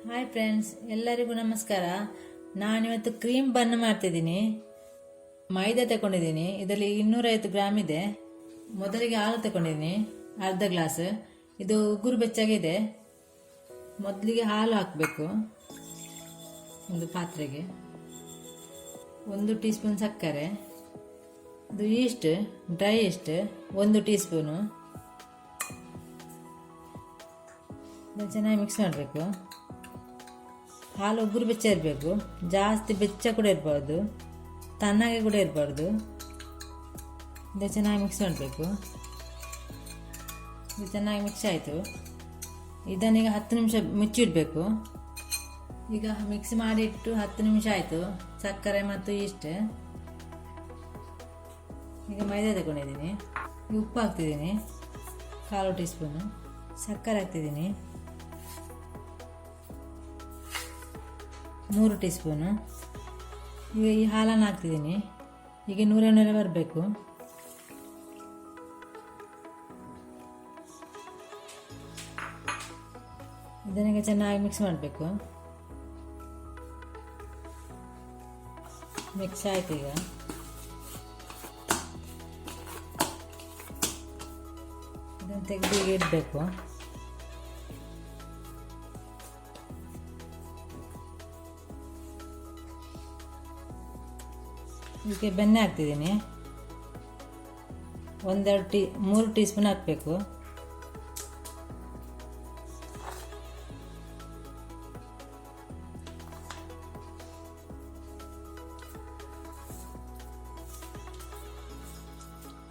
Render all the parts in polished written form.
Hi friends, ಎಲ್ಲರಿಗೂ ನಮಸ್ಕಾರ. ನಾನಿವತ್ತು ಕ್ರೀಮ್ ಬನ್ ಮಾಡ್ತಿದ್ದೀನಿ. ಮೈದಾ ತಗೊಂಡಿದ್ದೀನಿ. ಇದರಲ್ಲಿ 250 ಗ್ರಾಮ್ ಇದೆ. ಮೊದಲಿಗೆ ಹಾಲು ತಗೊಂಡಿದ್ದೀನಿ, ಅರ್ಧ ಗ್ಲಾಸ್. ಇದು ಉಗುರು ಬೆಚ್ಚಾಗಿದೆ. ಮೊದಲಿಗೆ ಹಾಲು ಹಾಕಬೇಕು ಒಂದು ಪಾತ್ರೆಗೆ. 1 ಟೀ ಸ್ಪೂನ್ ಸಕ್ಕರೆ, ಇದು East, dry East 1 tea spoon. ಚೆನ್ನಾಗಿ ಮಿಕ್ಸ್ ಮಾಡಬೇಕು. ಹಾಲು ಉಗುರು ಬೆಚ್ಚ ಇರಬೇಕು, ಜಾಸ್ತಿ ಬೆಚ್ಚ ಕೂಡ ಇರಬಾರ್ದು, ತಣ್ಣಗೆ ಕೂಡ ಇರಬಾರ್ದು. ಇದು ಚೆನ್ನಾಗಿ ಮಿಕ್ಸ್ ಮಾಡಬೇಕು. ಇದು ಚೆನ್ನಾಗಿ ಮಿಕ್ಸ್ ಆಯಿತು. ಇದನ್ನೀಗ 10 ನಿಮಿಷ ಮುಚ್ಚಿಡಬೇಕು. ಈಗ ಮಿಕ್ಸ್ ಮಾಡಿಟ್ಟು 10 ನಿಮಿಷ ಆಯಿತು. ಸಕ್ಕರೆ ಮತ್ತು ಈಸ್ಟ್. ಈಗ ಮೈದಾ ತಗೊಂಡಿದ್ದೀನಿ. ಉಪ್ಪು ಹಾಕ್ತಿದ್ದೀನಿ 1/4 ಟೀ ಸ್ಪೂನು. ಸಕ್ಕರೆ ಹಾಕ್ತಿದ್ದೀನಿ 3 ಟೀ ಸ್ಪೂನು. ಈಗ ಈ ಹಾಲನ್ನು ಹಾಕ್ತಿದ್ದೀನಿ. ಈಗ 100 ml ಬರಬೇಕು. ಇದನ್ನೀಗ ಚೆನ್ನಾಗಿ ಮಿಕ್ಸ್ ಮಾಡಬೇಕು. ಮಿಕ್ಸ್ ಆಯ್ತು. ಈಗ ಇದನ್ನು ತೆಗೆದು ಇಡಬೇಕು. ಇದಕ್ಕೆ ಬೆಣ್ಣೆ ಹಾಕ್ತಿದ್ದೀನಿ. 3 ಟೀ ಸ್ಪೂನ್ ಹಾಕಬೇಕು.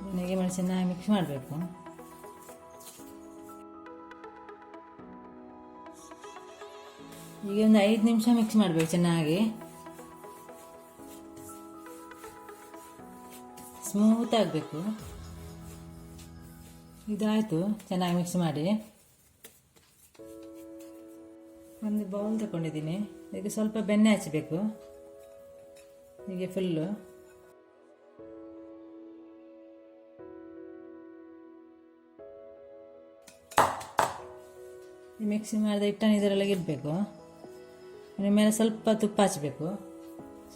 ಬೆಣ್ಣೆಗೆ ಚೆನ್ನಾಗಿ ಮಿಕ್ಸ್ ಮಾಡಬೇಕು. ಈಗ ಒಂದು 5 ನಿಮಿಷ ಮಿಕ್ಸ್ ಮಾಡಬೇಕು ಚೆನ್ನಾಗಿ. ಸ್ಮೂತ್ ಆಗಬೇಕು. ಇದಾಯಿತು. ಚೆನ್ನಾಗಿ ಮಿಕ್ಸ್ ಮಾಡಿ ಒಂದು ಬೌಲ್ ತಗೊಂಡಿದ್ದೀನಿ. ಇದಕ್ಕೆ ಸ್ವಲ್ಪ ಬೆಣ್ಣೆ ಹಚ್ಚಬೇಕು. ಹೀಗೆ ಫುಲ್ಲು ಮಿಕ್ಸಿ ಮಾಡಿದ ಹಿಟ್ಟನ್ನು ಇದರೊಳಗೆ ಇಡಬೇಕು. ಇದ್ರ ಮೇಲೆ ಸ್ವಲ್ಪ ತುಪ್ಪ ಹಚ್ಚಬೇಕು.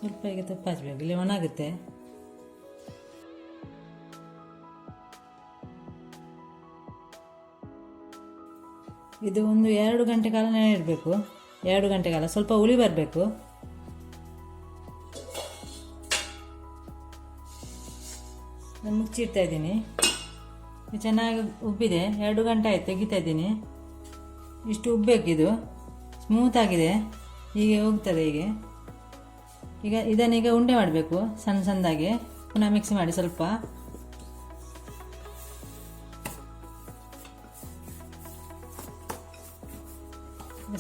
ಸ್ವಲ್ಪ ಈಗ ತುಪ್ಪ ಹಚ್ಚಬೇಕು, ಇಲ್ಲಿ ಒಣಗುತ್ತೆ. ಇದು ಒಂದು 2 ಗಂಟೆ ಕಾಲ ನೆನೆಯಿಡಬೇಕು. 2 ಗಂಟೆ ಕಾಲ ಸ್ವಲ್ಪ ಹುಳಿ ಬರಬೇಕು. ನಾನು ಮುಚ್ಚಿಡ್ತಾ ಇದ್ದೀನಿ. ಚೆನ್ನಾಗಿ ಉಬ್ಬಿದೆ. 2 ಗಂಟೆ ಆಯ್ತು, ತೆಗಿತಾ ಇದ್ದೀನಿ. ಇಷ್ಟು ಉಬ್ಬೇಕಿದು. ಸ್ಮೂತ್ ಆಗಿದೆ. ಹೀಗೆ ಹೋಗ್ತದೆ. ಈಗ ಇದನ್ನೀಗ ಉಂಡೆ ಮಾಡಬೇಕು ಸಣ್ಣ ಸಣ್ಣದಾಗಿ. ಪುನಃ ಮಿಕ್ಸ್ ಮಾಡಿ ಸ್ವಲ್ಪ.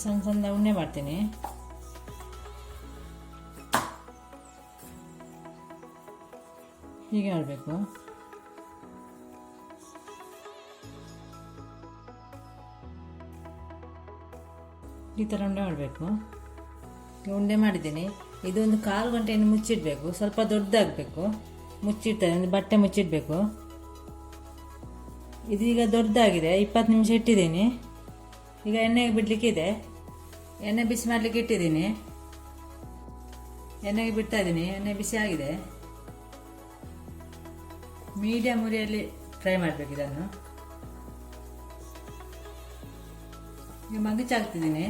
ಸಣ್ಣ ಸಣ್ಣ ಉಂಡೆ ಮಾಡ್ತೀನಿ. ಹೀಗೆ ಮಾಡಬೇಕು. ಈ ಥರ ಉಂಡೆ ಮಾಡಬೇಕು. ಉಂಡೆ ಮಾಡಿದ್ದೀನಿ. ಇದೊಂದು 1/4 ಗಂಟೆಯನ್ನು ಮುಚ್ಚಿಡಬೇಕು. ಸ್ವಲ್ಪ ದೊಡ್ಡದಾಗಬೇಕು. ಮುಚ್ಚಿಡ್ತಾರೆ, ಒಂದು ಬಟ್ಟೆ ಮುಚ್ಚಿಡಬೇಕು. ಇದೀಗ ದೊಡ್ಡದಾಗಿದೆ. 20 ನಿಮಿಷ ಇಟ್ಟಿದ್ದೀನಿ. ಈಗ ಎಣ್ಣೆಗೆ ಬಿಡಲಿಕ್ಕಿದೆ. ಎಣ್ಣೆ ಬಿಸಿ ಮಾಡಲಿಕ್ಕೆ ಇಟ್ಟಿದ್ದೀನಿ. ಎಣ್ಣೆಗೆ ಬಿಡ್ತಾ ಇದ್ದೀನಿ. ಎಣ್ಣೆ ಬಿಸಿ ಆಗಿದೆ. ಮೀಡಿಯಮ್ ಉರಿಯಲ್ಲಿ ಫ್ರೈ ಮಾಡಬೇಕು ಇದನ್ನು. ಈಗ ಮಗುಚಾಗ್ತಿದ್ದೀನಿ.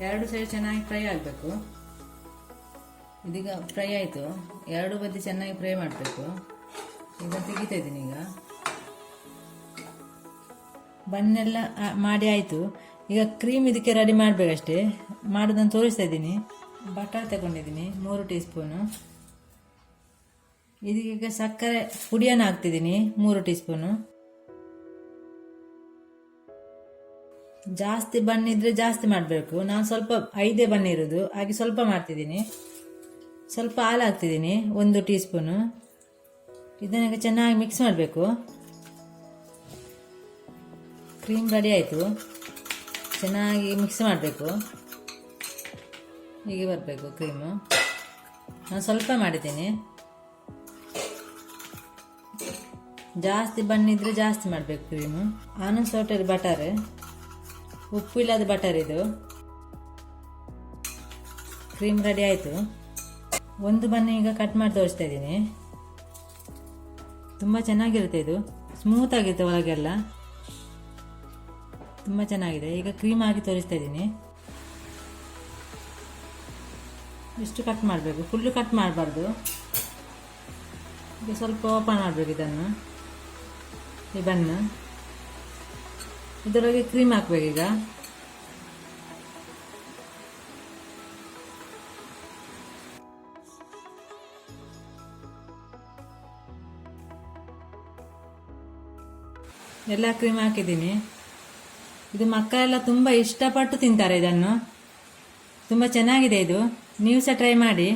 2 ಸೈಡ್ ಚೆನ್ನಾಗಿ ಫ್ರೈ ಆಗಬೇಕು. ಇದೀಗ ಫ್ರೈ ಆಯಿತು. 2 ಬದಿ ಚೆನ್ನಾಗಿ ಫ್ರೈ ಮಾಡಬೇಕು. ಈಗ ತೆಗಿತಾ ಇದ್ದೀನಿ. ಈಗ ಬನ್ನೆಲ್ಲ ಮಾಡಿ ಆಯಿತು. ಈಗ ಕ್ರೀಮ್ ಇದಕ್ಕೆ ರೆಡಿ ಮಾಡಬೇಕಷ್ಟೇ. ಮಾಡೋದನ್ನು ತೋರಿಸ್ತಾ ಇದ್ದೀನಿ. ಬಟರ್ ತಗೊಂಡಿದ್ದೀನಿ 3 ಟೀ ಸ್ಪೂನು. ಇದೀಗ ಸಕ್ಕರೆ ಪುಡಿಯನ್ನು ಹಾಕ್ತಿದ್ದೀನಿ 3 ಟೀ ಸ್ಪೂನು. ಜಾಸ್ತಿ ಬಣ್ಣಿದ್ರೆ ಜಾಸ್ತಿ ಮಾಡಬೇಕು. ನಾನು ಸ್ವಲ್ಪ 5 ಬಣ್ಣ ಇರೋದು, ಹಾಗೆ ಸ್ವಲ್ಪ ಮಾಡ್ತಿದ್ದೀನಿ. ಸ್ವಲ್ಪ ಹಾಲು ಹಾಕ್ತಿದ್ದೀನಿ 1 ಟೀ ಸ್ಪೂನು. ಇದನ್ನ ಚೆನ್ನಾಗಿ ಮಿಕ್ಸ್ ಮಾಡಬೇಕು. ಕ್ರೀಮ್ ರೆಡಿ ಆಯಿತು. ಚೆನ್ನಾಗಿ ಮಿಕ್ಸ್ ಮಾಡಬೇಕು. ಹೀಗೆ ಬರಬೇಕು ಕ್ರೀಮು. ನಾನು ಸ್ವಲ್ಪ ಮಾಡಿದ್ದೀನಿ. ಜಾಸ್ತಿ ಬಣ್ಣಿದ್ರೆ ಜಾಸ್ತಿ ಮಾಡಬೇಕು ಕ್ರೀಮು. ಆನಂದ್ ಹೋಟೆಲ್ ಬಟರ್, ಉಪ್ಪು ಇಲ್ಲದ ಬಟರ್ ಇದು. ಕ್ರೀಮ್ ರೆಡಿ ಆಯಿತು. ಒಂದು ಬಣ್ಣ ಈಗ ಕಟ್ ಮಾಡಿ ತೋರಿಸ್ತಾ ಇದ್ದೀನಿ. ತುಂಬ ಚೆನ್ನಾಗಿರುತ್ತೆ ಇದು, ಸ್ಮೂತ್ ಆಗಿರುತ್ತೆ ಒಳಗೆಲ್ಲ, ತುಂಬ ಚೆನ್ನಾಗಿದೆ. ಈಗ ಕ್ರೀಮ್ ಹಾಕಿ ತೋರಿಸ್ತಾ ಇದ್ದೀನಿ. ಇಷ್ಟು ಕಟ್ ಮಾಡಬೇಕು, ಫುಲ್ಲು ಕಟ್ ಮಾಡಬಾರ್ದು. ಈಗ ಸ್ವಲ್ಪ ಓಪನ್ ಮಾಡಬೇಕು ಇದನ್ನು, ಈ ಬನ್ನು. ಇದರೊಳಗೆ ಕ್ರೀಮ್ ಹಾಕ್ಬೇಕೀಗ. ಎಲ್ಲ ಕ್ರೀಮ್ ಹಾಕಿದ್ದೀನಿ. ಇದು ಮಕ್ಕಳೆಲ್ಲ ತುಂಬ ಇಷ್ಟಪಟ್ಟು ತಿಂತಾರೆ ಇದನ್ನು. ತುಂಬ ಚೆನ್ನಾಗಿದೆ ಇದು, ನೀವು ಸಹ ಟ್ರೈ ಮಾಡಿ.